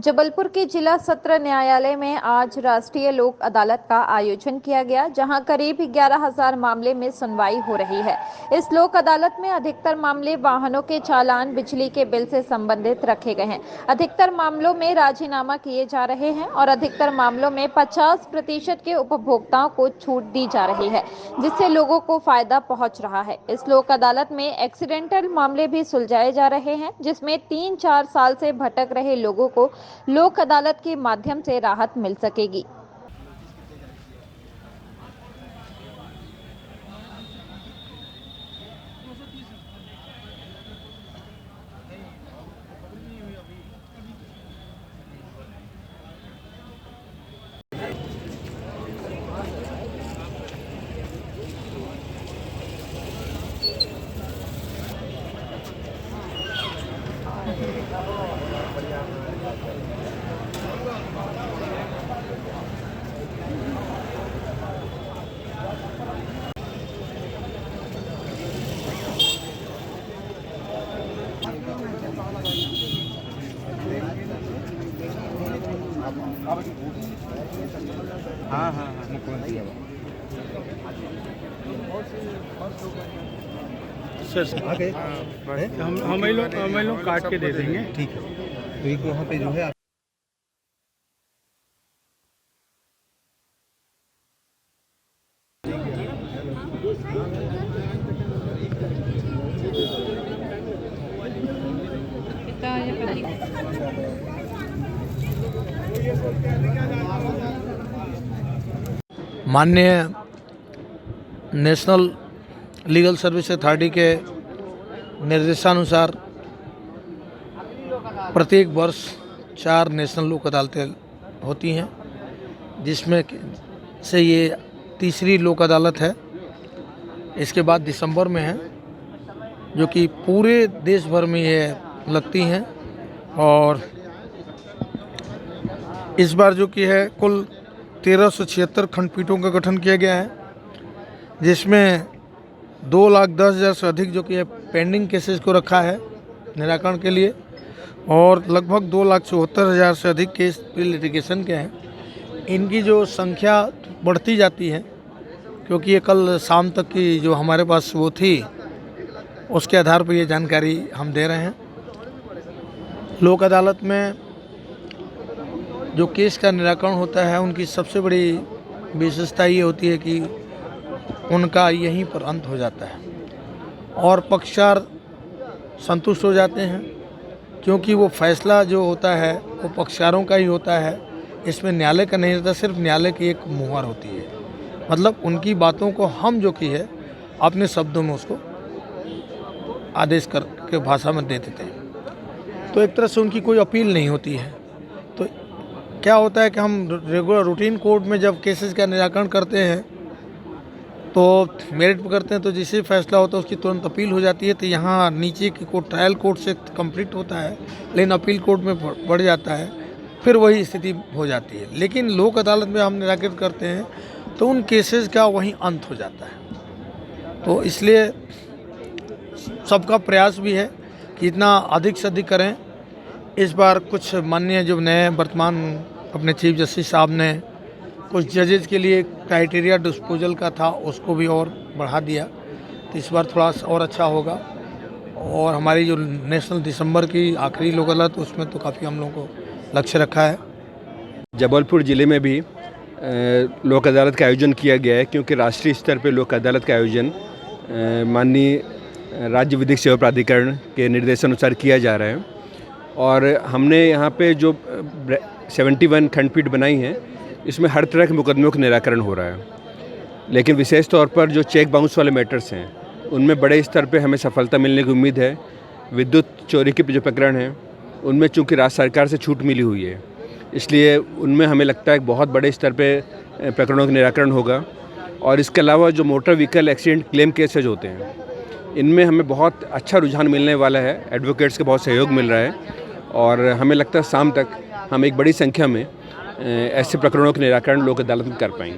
जबलपुर के जिला सत्र न्यायालय में आज राष्ट्रीय लोक अदालत का आयोजन किया गया, जहां करीब 11,000 मामले में सुनवाई हो रही है। इस लोक अदालत में अधिकतर मामले वाहनों के चालान, बिजली के बिल से संबंधित रखे गए हैं। अधिकतर मामलों में राजीनामा किए जा रहे हैं और अधिकतर मामलों में 50% के उपभोक्ताओं को छूट दी जा रही है, जिससे लोगों को फायदा पहुंच रहा है। इस लोक अदालत में एक्सीडेंटल मामले भी सुलझाए जा रहे हैं, जिसमें 3-4 साल से भटक रहे लोगों को लोक अदालत के माध्यम से राहत मिल सकेगी। हाँ मुख्यमंत्री सर आगे हम लोग काट के दे देंगे। ठीक है, तो एक वहाँ पे जो है माननीय नेशनल लीगल सर्विस अथॉरिटी के निर्देशानुसार प्रत्येक वर्ष 4 नेशनल लोक अदालतें होती हैं, जिसमें से ये तीसरी लोक अदालत है। इसके बाद दिसंबर में है, जो कि पूरे देश भर में ये लगती हैं। और इस बार जो कि है कुल 1376 खंडपीठों का गठन किया गया है, जिसमें 2,10,000 से अधिक जो कि है पेंडिंग केसेस को रखा है निराकरण के लिए, और लगभग 2,74,000 से अधिक केस प्री लिटिगेशन के हैं। इनकी जो संख्या बढ़ती जाती है, क्योंकि ये कल शाम तक की जो हमारे पास वो थी, उसके आधार पर ये जानकारी हम दे रहे हैं। लोक अदालत में जो केस का निराकरण होता है, उनकी सबसे बड़ी विशेषता ये होती है कि उनका यहीं पर अंत हो जाता है और पक्षकार संतुष्ट हो जाते हैं, क्योंकि वो फैसला जो होता है वो पक्षकारों का ही होता है। इसमें न्यायालय का नहीं रहता, सिर्फ न्यायालय की एक मुहर होती है। मतलब उनकी बातों को हम जो की है अपने शब्दों में उसको आदेश करके भाषा में दे देते हैं। तो एक तरह से उनकी कोई अपील नहीं होती है। तो क्या होता है कि हम रेगुलर रूटीन कोर्ट में जब केसेस का निराकरण करते हैं तो मेरिट पर करते हैं, तो जिसे फैसला होता है उसकी तुरंत अपील हो जाती है। तो यहाँ नीचे की कोर्ट ट्रायल कोर्ट से कंप्लीट होता है, लेकिन अपील कोर्ट में बढ़ जाता है, फिर वही स्थिति हो जाती है। लेकिन लोक अदालत में हम निराकृत करते हैं तो उन केसेस का वहीं अंत हो जाता है। तो इसलिए सबका प्रयास भी है कि इतना अधिक से अधिक करें। इस बार कुछ माननीय जो नए वर्तमान अपने चीफ जस्टिस साहब ने कुछ जजेज के लिए क्राइटेरिया डिस्पोजल का था, उसको भी और बढ़ा दिया। तो इस बार थोड़ा और अच्छा होगा। और हमारी जो नेशनल दिसंबर की आखिरी लोक अदालत, उसमें तो काफ़ी हम लोगों को लक्ष्य रखा है। जबलपुर ज़िले में भी लोक अदालत का आयोजन किया गया है, क्योंकि राष्ट्रीय स्तर पर लोक अदालत का आयोजन माननीय राज्य विधिक सेवा प्राधिकरण के निर्देशानुसार किया जा रहा है। और हमने यहाँ पे जो 71 खंडपीठ बनाई हैं, इसमें हर तरह के मुकदमों का निराकरण हो रहा है। लेकिन विशेष तौर पर जो चेक बाउंस वाले मैटर्स हैं, उनमें बड़े स्तर पे हमें सफलता मिलने की उम्मीद है। विद्युत चोरी के जो प्रकरण हैं, उनमें चूँकि राज्य सरकार से छूट मिली हुई है, इसलिए उनमें हमें लगता है कि बहुत बड़े स्तर पे प्रकरणों का निराकरण होगा। और इसके अलावा जो motor vehicle accident claim cases होते हैं, इनमें हमें बहुत अच्छा रुझान मिलने वाला है। एडवोकेट्स का बहुत सहयोग मिल रहा है और हमें लगता है शाम तक हम एक बड़ी संख्या में ऐसे प्रकरणों के निराकरण लोक अदालत में कर पाएंगे।